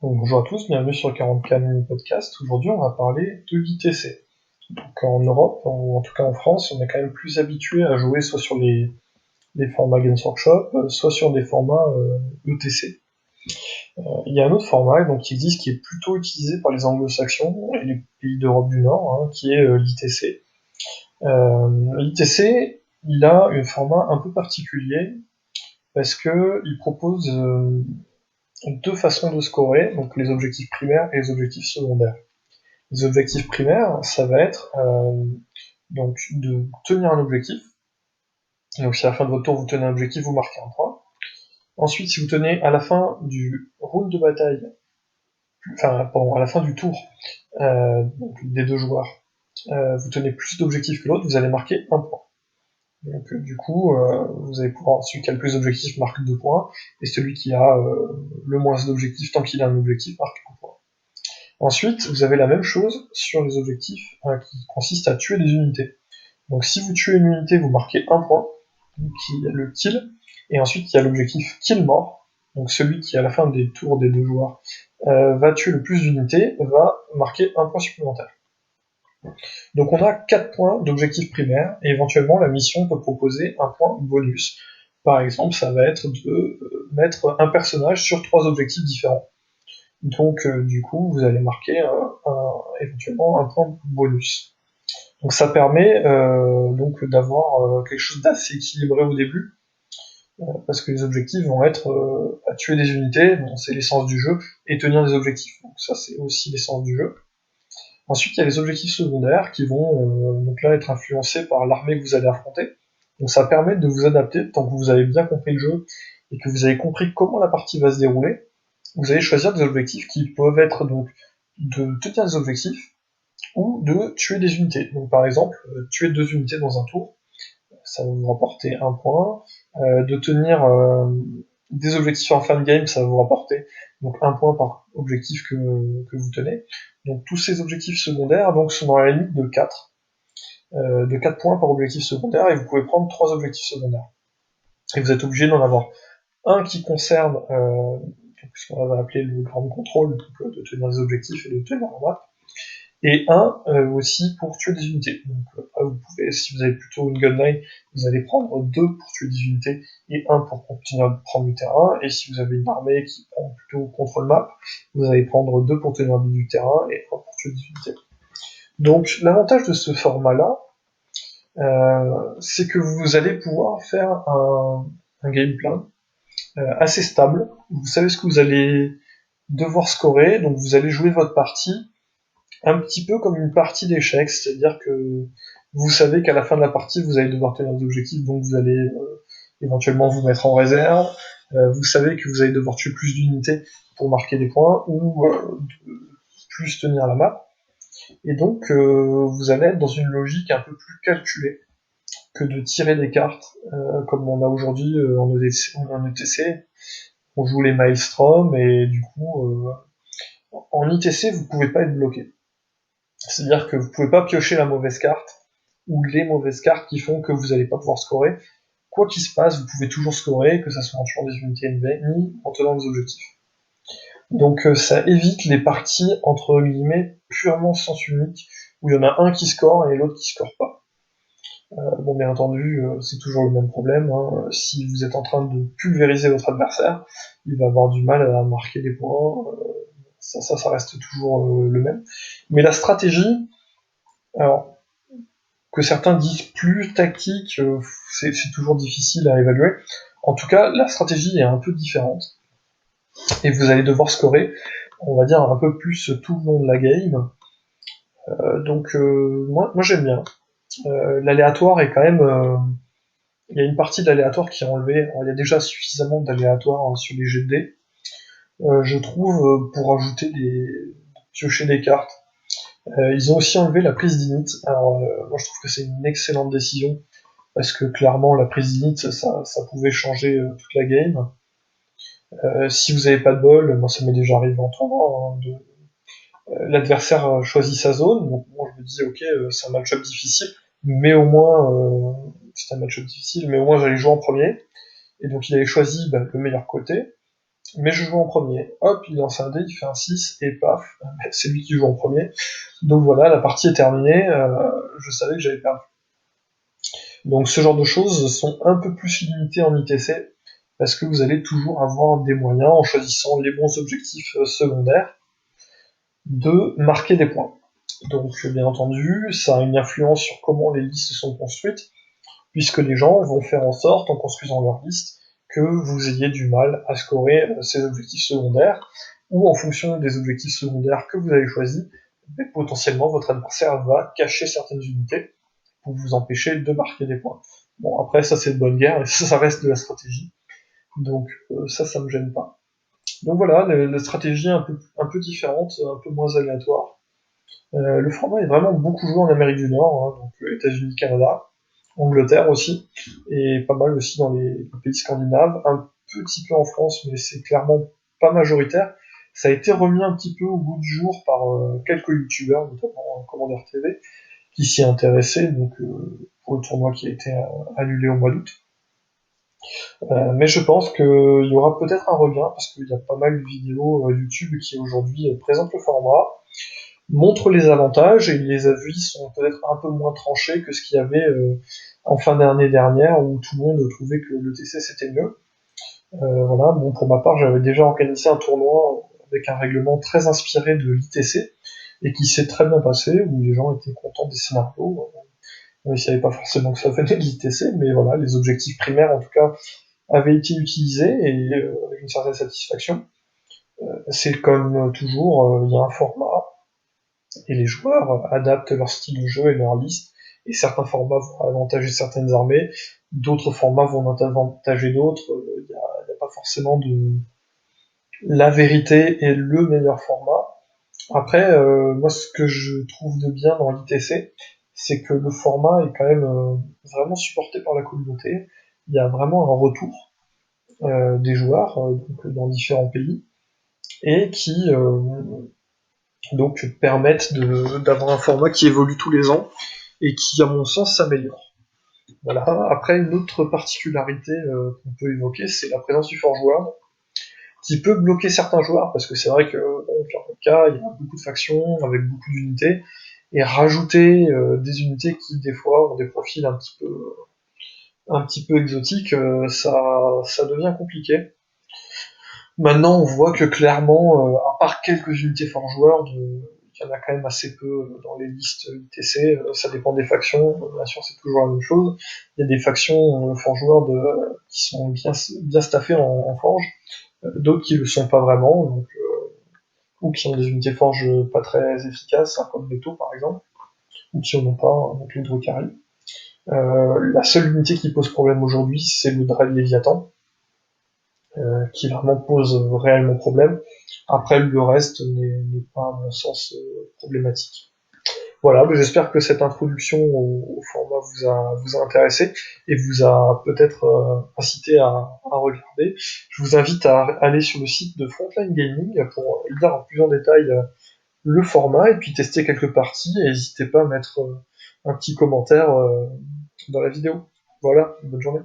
Donc, bonjour à tous, bienvenue sur 40K Mini Podcast. Aujourd'hui, on va parler de l'ITC. Donc, en Europe, ou en tout cas en France, on est quand même plus habitué à jouer soit sur les formats Games Workshop, soit sur des formats ETC. Il y a un autre format donc, qui existe, qui est plutôt utilisé par les anglo-saxons et les pays d'Europe du Nord, qui est l'ITC. L'ITC, il a un format un peu particulier parce qu'il propose deux façons de scorer, donc les objectifs primaires et les objectifs secondaires. Les objectifs primaires, ça va être donc de tenir un objectif. Donc si à la fin de votre tour vous tenez un objectif, vous marquez un point. Ensuite, si vous tenez à la fin du round de bataille, enfin pardon, à la fin du tour donc, des deux joueurs, vous tenez plus d'objectifs que l'autre, vous allez marquer un point. Donc du coup, vous allez pouvoir, celui qui a le plus d'objectifs marque 2 points, et celui qui a le moins d'objectifs, tant qu'il a un objectif, marque un point. Ensuite, vous avez la même chose sur les objectifs qui consistent à tuer des unités. Donc si vous tuez une unité, vous marquez un point, qui est le kill, et ensuite il y a l'objectif kill mort, donc celui qui à la fin des tours des deux joueurs va tuer le plus d'unités, va marquer un point supplémentaire. Donc on a 4 points d'objectif primaire, et éventuellement la mission peut proposer un point bonus. Par exemple, ça va être de mettre un personnage sur 3 objectifs différents. Donc du coup, vous allez marquer éventuellement un point bonus. Donc ça permet donc d'avoir quelque chose d'assez équilibré au début, parce que les objectifs vont être à tuer des unités, bon, c'est l'essence du jeu, et tenir des objectifs. Donc ça c'est aussi l'essence du jeu. Ensuite il y a les objectifs secondaires qui vont donc là être influencés par l'armée que vous allez affronter. Donc ça permet de vous adapter tant que vous avez bien compris le jeu et que vous avez compris comment la partie va se dérouler. Vous allez choisir des objectifs qui peuvent être donc de tenir des objectifs ou de tuer des unités. Donc par exemple, tuer 2 unités dans un tour, ça va vous rapporter un point. De tenir des objectifs en fin de game, ça va vous rapporter donc un point par objectif que vous tenez. Donc tous ces objectifs secondaires donc, sont dans la limite de 4 points par objectif secondaire, et vous pouvez prendre 3 objectifs secondaires. Et vous êtes obligé d'en avoir un qui concerne ce qu'on va appeler le grand contrôle, donc de tenir des objectifs et de tenir la map, et un aussi pour tuer des unités. Donc vous pouvez, si vous avez plutôt une gunline, vous allez prendre 2 pour tuer des unités et un pour continuer à prendre du terrain, et si vous avez une armée qui prend plutôt contrôle map, vous allez prendre 2 pour tenir du terrain et un pour tuer des unités. Donc l'avantage de ce format-là, c'est que vous allez pouvoir faire un game plan assez stable. Vous savez ce que vous allez devoir scorer, donc vous allez jouer votre partie un petit peu comme une partie d'échecs, c'est-à-dire que vous savez qu'à la fin de la partie, vous allez devoir tenir des objectifs, donc vous allez éventuellement vous mettre en réserve, vous savez que vous allez devoir tuer plus d'unités pour marquer des points, ou plus tenir la map, et donc vous allez être dans une logique un peu plus calculée que de tirer des cartes, comme on a aujourd'hui en ETC, on joue les Maelstrom, et du coup, en ITC, vous pouvez pas être bloqué. C'est-à-dire que vous pouvez pas piocher la mauvaise carte, ou les mauvaises cartes qui font que vous n'allez pas pouvoir scorer. Quoi qu'il se passe, vous pouvez toujours scorer, que ça soit en tuant des unités ennemies, en tenant des objectifs. Donc ça évite les parties, entre guillemets, purement sens unique, où il y en a un qui score et l'autre qui score pas. Bon, bien entendu, c'est toujours le même problème, hein. Si vous êtes en train de pulvériser votre adversaire, il va avoir du mal à marquer des points, ça reste toujours le même. Mais la stratégie, alors, que certains disent plus tactique, c'est toujours difficile à évaluer. En tout cas, la stratégie est un peu différente, et vous allez devoir scorer, on va dire, un peu plus tout le long de la game. Donc moi j'aime bien. L'aléatoire est quand même... il y a une partie de l'aléatoire qui est enlevée. Alors, il y a déjà suffisamment d'aléatoire sur les jets de dés. Je trouve, pour ajouter piocher des cartes. Ils ont aussi enlevé la prise d'init. Alors moi je trouve que c'est une excellente décision, parce que clairement la prise d'init ça pouvait changer toute la game. Si vous avez pas de bol, moi ça m'est déjà arrivé en tournoi, hein, l'adversaire choisit sa zone, donc moi je me dis ok c'est un match-up difficile, mais au moins c'est un match-up difficile, mais au moins j'allais jouer en premier, et donc il avait choisi le meilleur côté, mais je joue en premier. Hop, il lance un dé, il fait un 6, et paf, c'est lui qui joue en premier. Donc voilà, la partie est terminée, je savais que j'avais perdu. Donc ce genre de choses sont un peu plus limitées en ITC, parce que vous allez toujours avoir des moyens, en choisissant les bons objectifs secondaires, de marquer des points. Donc bien entendu, ça a une influence sur comment les listes sont construites, puisque les gens vont faire en sorte, en construisant leur liste, que vous ayez du mal à scorer ces objectifs secondaires, ou en fonction des objectifs secondaires que vous avez choisis, potentiellement votre adversaire va cacher certaines unités pour vous empêcher de marquer des points. Bon, après ça c'est de bonne guerre, et ça reste de la stratégie, donc ça me gêne pas. Donc voilà, la stratégie un peu différente, un peu moins aléatoire. Le format est vraiment beaucoup joué en Amérique du Nord, hein, donc États-Unis, Canada, Angleterre aussi, et pas mal aussi dans les pays scandinaves, un petit peu en France, mais c'est clairement pas majoritaire. Ça a été remis un petit peu au goût du jour par quelques youtubeurs, notamment Commander TV, qui s'y intéressaient, donc pour le tournoi qui a été annulé au mois d'août. Mais je pense qu'il y aura peut-être un regain, parce qu'il y a pas mal de vidéos YouTube qui aujourd'hui présentent le format, montrent les avantages, et les avis sont peut-être un peu moins tranchés que ce qu'il y avait en fin d'année dernière, où tout le monde trouvait que le TC c'était mieux. Voilà, bon, pour ma part, j'avais déjà organisé un tournoi avec un règlement très inspiré de l'ITC, et qui s'est très bien passé, où les gens étaient contents des scénarios. Ils ne savaient pas forcément que ça venait de l'ITC, mais voilà, les objectifs primaires, en tout cas, avaient été utilisés, et avec une certaine satisfaction. C'est comme toujours, il y a un format, et les joueurs adaptent leur style de jeu et leur liste, et certains formats vont avantager certaines armées, d'autres formats vont en avantager d'autres, il n'y a pas forcément de la vérité et le meilleur format. Après, moi ce que je trouve de bien dans l'ITC, c'est que le format est quand même vraiment supporté par la communauté, il y a vraiment un retour des joueurs donc, dans différents pays, et qui donc permettent d'avoir un format qui évolue tous les ans, et qui, à mon sens, s'améliore. Voilà. Après, une autre particularité qu'on peut évoquer, c'est la présence du Forge World, qui peut bloquer certains joueurs, parce que c'est vrai que dans le cas, il y a beaucoup de factions avec beaucoup d'unités, et rajouter des unités qui, des fois, ont des profils un petit peu exotiques, ça devient compliqué. Maintenant, on voit que clairement, à part quelques unités Forge World, il y en a quand même assez peu dans les listes ITC, ça dépend des factions, bien sûr c'est toujours la même chose. Il y a des factions Forge World qui sont bien staffées en Forge, d'autres qui le sont pas vraiment, donc, ou qui ont des unités Forge pas très efficaces, hein, comme Leto par exemple, ou qui en ont pas, hein, donc les Drukhari. La seule unité qui pose problème aujourd'hui, c'est le Dread Léviathan, qui vraiment pose réellement problème. Après, le reste n'est pas, à mon sens, problématique. Voilà, mais j'espère que cette introduction au format vous a intéressé, et vous a peut-être incité à regarder. Je vous invite à aller sur le site de Frontline Gaming pour lire en plus en détail le format, et puis tester quelques parties, et n'hésitez pas à mettre un petit commentaire dans la vidéo. Voilà, bonne journée.